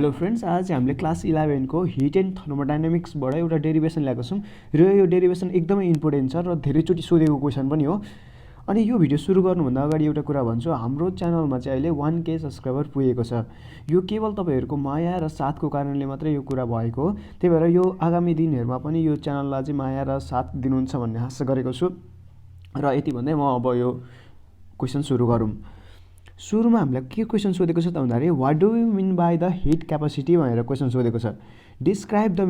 Hello friends, आज हामीले class 11 को हिट एन्ड थर्मोडाइनामिक्सबाट एउटा डेरिभेसन ल्याएको छौँ र यो डेरिभेसन एकदमै इम्पोर्टेन्ट छ र धेरैचोटि सोधेको क्वेसन पनि हो। अनि यो भिडियो सुरु गर्नुभन्दा अगाडि एउटा कुरा भन्छु, हाम्रो च्यानलमा चाहिँ अहिले 1K सब्सक्राइबर पुगेको छ। यो केवल तपाईँहरूको माया र साथको कारणले मात्रै यो कुरा भएको हो। त्यही भएर यो आगामी दिनहरूमा पनि यो च्यानललाई चाहिँ माया र साथ दिनुहुन्छ भन्ने आशा गरेको छु। र यति भन्दै म अब यो क्वेसन सुरु गरौँ। सुरुमा हामीलाई के क्वेसन सोधेको छ त भन्दाखेरि what do you mean by the heat capacity भनेर क्वेसन सोधेको छ। Describe the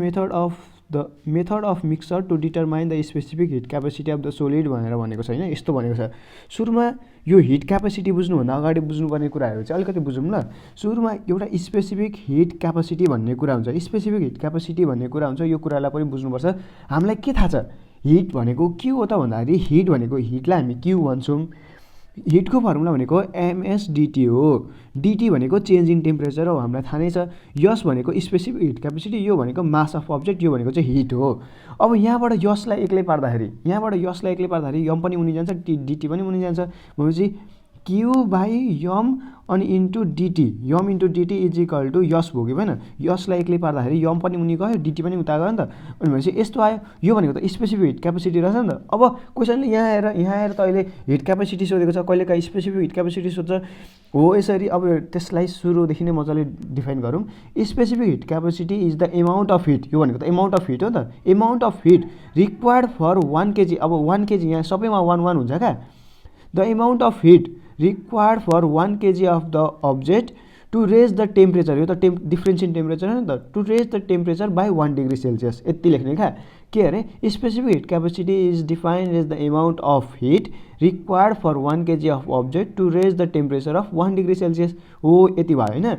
method of mixture to determine the specific heat capacity of the solid भनेर भनेको छ हैन। यस्तो भनेको छ। सुरुमा यो हिट क्यापासिटी बुझ्नुभन्दा अगाडि बुझ्नुपर्ने कुराहरू चाहिँ अलिकति बुझौँ ल। सुरुमा एउटा स्पेसिफिक हिट क्यापासिटी भन्ने कुरा हुन्छ। स्पेसिफिक हिट क्यापासिटी भन्ने कुरा हुन्छ, यो कुरालाई पनि बुझ्नुपर्छ। हामीलाई के थाहा छ हिट भनेको के हो त भन्दाखेरि हिट भनेको हिटलाई हामी क्यु भन्छौँ। हिटको फर्मुला भनेको एमएसडिटी हो। डिटी भनेको चेन्ज इन टेम्परेचर हो, हामीलाई थाहा नै छ। यस भनेको स्पेसिफिक हिट क्यापेसिटी, यो भनेको मास अफ अब्जेक्ट, यो भनेको चाहिँ हिट हो। अब यहाँबाट यसलाई एक्लै पार्दाखेरि यम पनि उनी जान्छ, डिटी पनि उनी जान्छ भनेपछि क्यु बाई यम अनि into DT, M into DT is equal to S भयो कि भएन। यसलाई एक्लै पार्दाखेरि यम पनि उनी गयो, डिटी पनि उता गयो नि त। अनि भनेपछि यस्तो आयो। यो भनेको त स्पेसिफिक हिट क्यापेसिटी रहेछ नि त। अब क्वेसनले यहाँ आएर त अहिले हिट क्यापेसिटी सोधेको छ, कहिलेकाहीँ स्पेसिफिक हिट क्यापेसिटी सोध्छ हो। यसरी अब त्यसलाई सुरुदेखि नै मजाले डिफाइन गरौँ। Specific heat capacity is the amount of heat, यो भनेको त एमाउन्ट अफ हिट हो नि त। Amount of heat required for 1 kg, अब 1 kg यहाँ सबैमा 1 हुन्छ क्या। The amount of hit required for 1 kg of the object to raise the temperature, यो त डिफरेन्स इन टेम्परेचर हो नि त, to raise the temperature by 1 degree Celsius. यति लेख्ने क्या के अरे specific heat capacity is defined as the amount of heat required for 1 kg of object to raise the temperature of 1 degree Celsius हो। यति भयो होइन।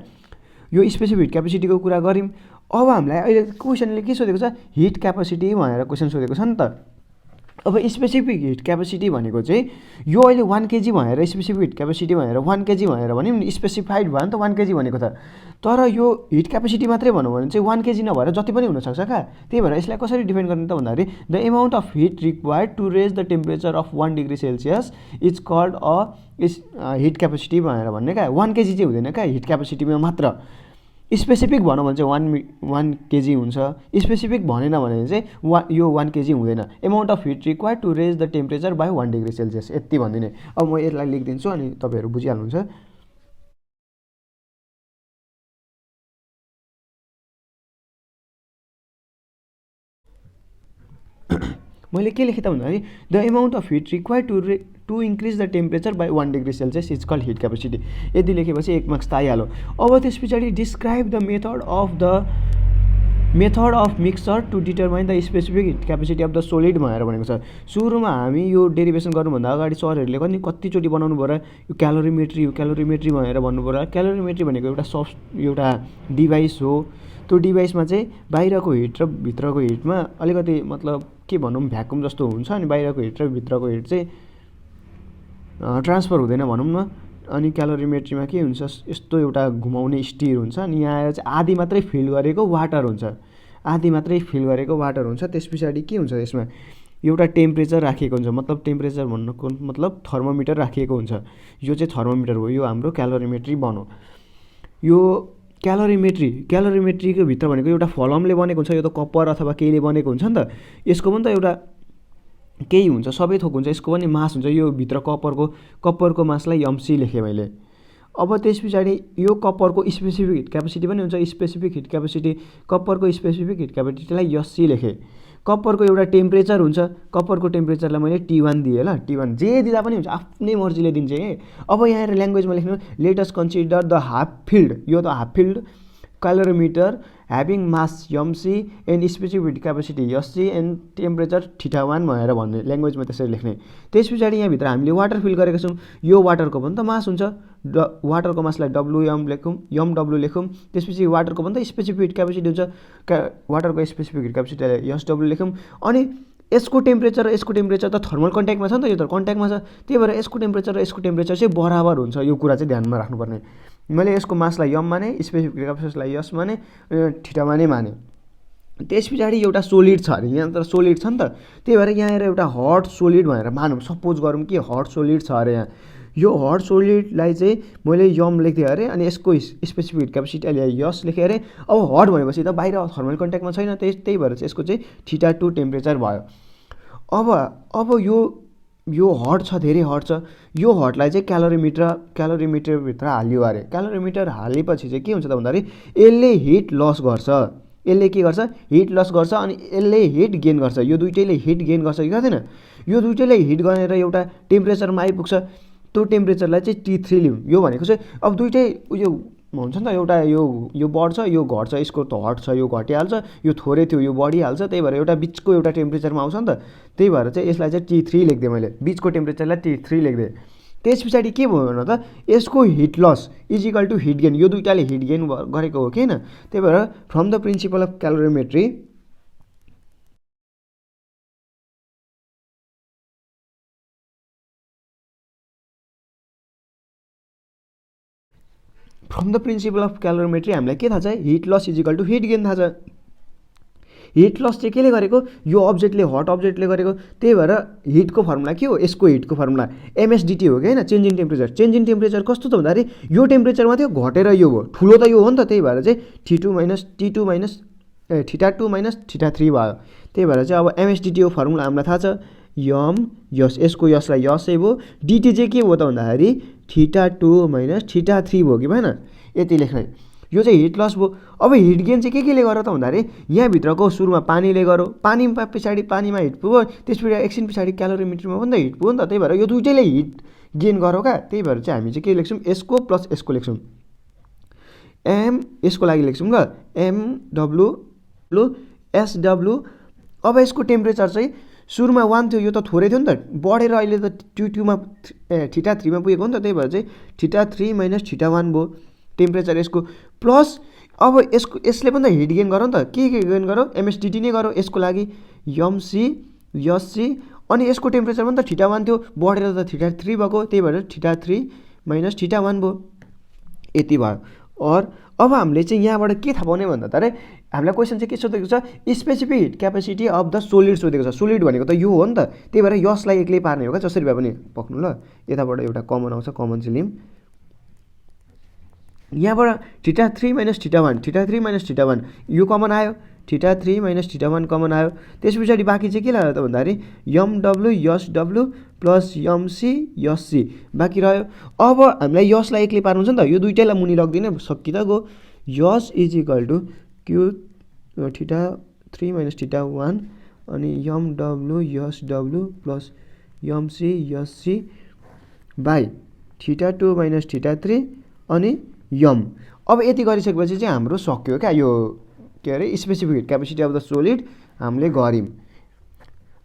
यो स्पेसिफिक हिट क्यापेसिटीको कुरा गऱ्यौँ। अब हामीलाई अहिले क्वेसनले के सोधेको छ हिट क्यापेसिटी भनेर क्वेसन सोधेको छ नि त। अब स्पेसिफिक हिट क्यापेसिटी भनेको चाहिँ यो अहिले 1 kg भनेर स्पेसिफिक हिट क्यापेसिटी भनेर 1 kg भनेर भन्यौँ नि, स्पेसिफाइड भयो नि त 1 kg भनेको त। तर यो हिट क्यापेसिटी मात्रै भनौँ भने चाहिँ 1 kg नभएर जति पनि हुनसक्छ क्या। त्यही भएर यसलाई कसरी डिफाइन गर्ने त भन्दाखेरि the amount of heat required to raise the temperature of 1 degree Celsius is called a heat capacity भनेर भन्ने क्या। 1 kg चाहिँ हुँदैन क्या हिट क्यापेसिटीमा मात्र। स्पेसिफिक भनौँ भने चाहिँ 1 kg हुन्छ। स्पेसिफिक भनेन भने चाहिँ यो 1 kg हुँदैन। Amount of heat required to raise the temperature by 1 degree Celsius यति भनिदिने। अब म यसलाई लेखिदिन्छु अनि तपाईँहरू बुझिहाल्नुहुन्छ। मैले के लेखेँ त भन्दाखेरि the amount of heat required to increase the temperature by 1 degree Celsius is called heat capacity. यदि लेखेपछि 1 मार्क्स त आइहाल्यो। अब त्यस पछाडि describe the method of mixture to determine the specific heat capacity of the solid भनेर भनेको छ। सुरुमा हामी यो डेरिभेसन गर्नुभन्दा अगाडि सरहरूले कतिचोटि बनाउनु पऱ्यो यो क्यालोरिमेट्री भनेर भन्नु पऱ्यो। क्यालोरिमेट्री भनेको एउटा डिभाइस हो। त्यो डिभाइसमा चाहिँ बाहिरको हिट र भित्रको हिटमा अलिकति मतलब के भनौँ भ्याकुम जस्तो हुन्छ, अनि बाहिरको हिट र भित्रको हिट चाहिँ ट्रान्सफर हुँदैन भनौँ न। अनि क्यालोरिमेट्रीमा के हुन्छ यस्तो एउटा घुमाउने स्टिर हुन्छ, अनि यहाँ आएर चाहिँ आधी मात्रै फिल गरेको वाटर हुन्छ। त्यस पछाडि के हुन्छ यसमा एउटा टेम्परेचर राखिएको हुन्छ, मतलब टेम्परेचर भन्नुको मतलब थर्मोमिटर राखिएको हुन्छ। यो चाहिँ थर्मोमिटर हो, यो हाम्रो क्यालोरिमेट्री बन्यो। यो क्यालोरिमेट्रीको भित्र भनेको एउटा फलमले बनेको हुन्छ, यो त कपर अथवा केहीले बनेको हुन्छ नि त। यसको पनि त एउटा केही हुन्छ, सबै थोक हुन्छ, यसको पनि मास हुन्छ। यो भित्र कपरको मासलाई एमसी लेखेँ मैले। अब त्यस पछाडि यो कपरको स्पेसिफिक हिट क्यापेसिटी पनि हुन्छ। स्पेसिफिक हिट क्यापेसिटी कपरको स्पेसिफिक हिट क्यापेसिटीलाई एससी लेखेँ। कपरको एउटा टेम्परेचर हुन्छ, कपरको टेम्परेचरलाई मैले T1 दिएँ ल। T1 जे दिँदा पनि हुन्छ, आफ्नै मर्जीले दिन्छ है। अब यहाँ हेरेर ल्याङ्ग्वेजमा लेख्नु let us consider the half filled, यो त half filled calorimeter having mass MC and specific heat capacity SC and temperature θ1 भनेर भन्ने ल्याङ्ग्वेजमा त्यसरी लेख्ने। त्यस पछाडि यहाँभित्र हामीले वाटर फिल गरेको छौँ। यो वाटरको पनि त मास हुन्छ, वाटरको मासलाई डब्लुएम लेखौँ, एमडब्लु लेखौँ। त्यसपछि वाटरको पनि त स्पेसिफिक हिट क्यापेसिटी हुन्छ, वाटरको स्पेसिफिक हिट क्यापेसिटीलाई एसडब्लु लेखौँ। अनि यसको टेम्परेचर र यसको टेम्परेचर त थर्मल कन्ट्याक्टमा छ नि त, यो त कन्ट्याक्टमा छ। त्यही भएर यसको टेम्परेचर र यसको टेम्परेचर चाहिँ बराबर हुन्छ। यो कुरा चाहिँ ध्यानमा राख्नुपर्ने। मैले यसको मासलाई यम माने, स्पेसिफिक हिट क्यापेसिटीलाई यस माने, थीटा नै माने। त्यस पछाडि एउटा सोलिड छ अरे, यहाँ त सोलिड छ नि त। त्यही भएर यहाँ एउटा हट सोलिड भनेर मानौँ, सपोज गरौँ कि हट सोलिड छ अरे। यहाँ यो हट सोलिडलाई चाहिँ मैले यम लेख्थेँ अरे अनि यसको स्पेसिफिक हिट क्यापेसिटी अहिले यस लेखेँ अरे। अब हट भनेपछि त बाहिर थर्मल कन्ट्याक्टमा छैन, त्यही भएर चाहिँ यसको चाहिँ θ2 टेम्परेचर भयो। अब यो हट छ, धेरै हट छ, यो हटलाई चाहिँ क्यालोरिमिटरभित्र हालियो अरे। क्यालोरिमिटर हालेपछि चाहिँ के हुन्छ त भन्दाखेरि यसले हिट लस गर्छ, यसले के गर्छ हिट लस गर्छ अनि यसले हिट गेन गर्छ। यो दुइटैले हिट गेन गर्छ कि गर्दैन, यो दुइटैले हिट गरेर एउटा टेम्परेचरमा आइपुग्छ। त्यो टेम्परेचरलाई चाहिँ T3 लिउँ। यो भनेको चाहिँ अब दुइटै उयो हुन्छ नि त, एउटा यो बढ्छ यो घट्छ, यसको त हट छ यो घटिहाल्छ, यो थोरै थियो यो बढिहाल्छ, त्यही भएर एउटा बिचको एउटा टेम्परेचरमा आउँछ नि त। त्यही भएर चाहिँ यसलाई चाहिँ T3 लेखिदिएँ मैले, बिचको टेम्परेचरलाई T3 लेखिदिएँ। त्यस पछाडि के भयो भने त यसको heat loss is equal to heat gain, यो दुइटाले हिट गेन गरेको हो कि होइन। त्यही भएर from the principle of calorimetry हामीलाई के थाहा छ, heat loss is equal to heat gain थाहा छ। हिट लस चाहिँ केले गरेको, यो अब्जेक्टले हट अब्जेक्टले गरेको। त्यही भएर हिटको फर्मुला के हो, यसको हिटको फर्मुला एमएसडिटी हो कि होइन, change in temperature. Change in temperature कस्तो त भन्दाखेरि यो टेम्परेचरमा थियो घटेर यो भयो, ठुलो त यो हो नि त। त्यही भएर चाहिँ θ2 माइनस θ3 भयो। त्यही भएर चाहिँ अब एमएसडिटीको फर्मुला हामीलाई थाहा छ, यम यस, यसको यसलाई यसै भयो, डिटी चाहिँ के हो त भन्दाखेरि θ2 माइनस θ3 भयो कि भएन, यति लेख्ने। यो चाहिँ हिट लस भयो। अब हिट गेन चाहिँ केले गर्यो त भन्दाखेरि यहाँभित्रको सुरुमा पानीले गर्यो, पानीमा पछाडि पानीमा हिट पुग्यो, त्यसपछि एकछिन पछाडि क्यालोरिमिटरमा पनि त हिट पुग्यो नि त। त्यही भएर यो दुइटैले हिट गेन गर्यो क्या। त्यही भएर चाहिँ हामी चाहिँ के लेख्छौँ, यसको प्लस यसको लेख्छौँ, यसको लागि लेख्छौँ ल, एसडब्लु। अब यसको टेम्परेचर चाहिँ सुरुमा 1 थियो, यो त थोरै थियो नि त, बढेर अहिले त T2मा θ3मा पुगेको हो नि त। त्यही भएर चाहिँ θ3 माइनस θ1 भयो टेम्परेचर यसको, प्लस अब यसले पनि त हिट गेन गरौँ नि त। के गेन गरौँ, एमएसडिटी नै गरौँ यसको लागि, एमसी एससी। अनि यसको टेम्परेचर पनि त θ1 थियो, बढेर त θ3 भएको, त्यही भएर θ3 माइनस θ1 भयो, यति भयो। अब हामीले चाहिँ यहाँबाट के थाहा पाउने भन्दा त अरे हामीलाई क्वेसन चाहिँ के सोधेको छ, specific heat capacity of the solid सोधेको छ। सोलिड भनेको त यो हो नि त, त्यही भएर यसलाई एक्लै पार्ने हो क्या, जसरी भए पनि पक्नु ल। यताबाट एउटा कमन आउँछ, कमन चाहिँ लिउँ, यहाँबाट θ3 माइनस θ1 यो कमन आयो, θ3 माइनस θ1 कमन आयो। त्यस पछाडि बाँकी चाहिँ के लाग्यो त भन्दाखेरि एमडब्लु एसडब्लु प्लस एमसी एससी बाँकी रह्यो। अब हामीलाई यसलाई एक्लै पार्नु छ नि त, यो दुइटैलाई मुनि लगिदिने, सकि त गयो। S is equal to Q θ3 minus θ1 अनि MW SW plus MC SC by θ2 minus θ3 अनि यम। अब यति गरिसकेपछि चाहिँ हाम्रो सक्यो क्या, यो के अरे specific heat capacity of the solid हामीले गऱ्यौँ।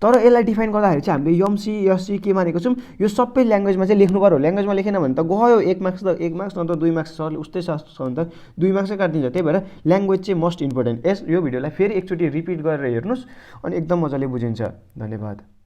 तर यसलाई डिफाइन गर्दाखेरि चाहिँ हामीले एमसी एससी के मानेको छौँ, यो सबै ल्याङ्ग्वेजमा चाहिँ लेख्नु पऱ्यो। ल्याङ्ग्वेजमा लेखेन भने त गयो 1 मार्क्स त 1 मार्क्स नत्र 2 मार्क्स, सरले उस्तै छ भने त 2 मार्क्सै काटिदिन्छ। त्यही भएर ल्याङ्ग्वेज चाहिँ मोस्ट इम्पोर्टेन्ट। यो भिडियोलाई फेरि एकचोटि रिपिट गरेर हेर्नुहोस् अनि एकदम मजाले बुझिन्छ। धन्यवाद।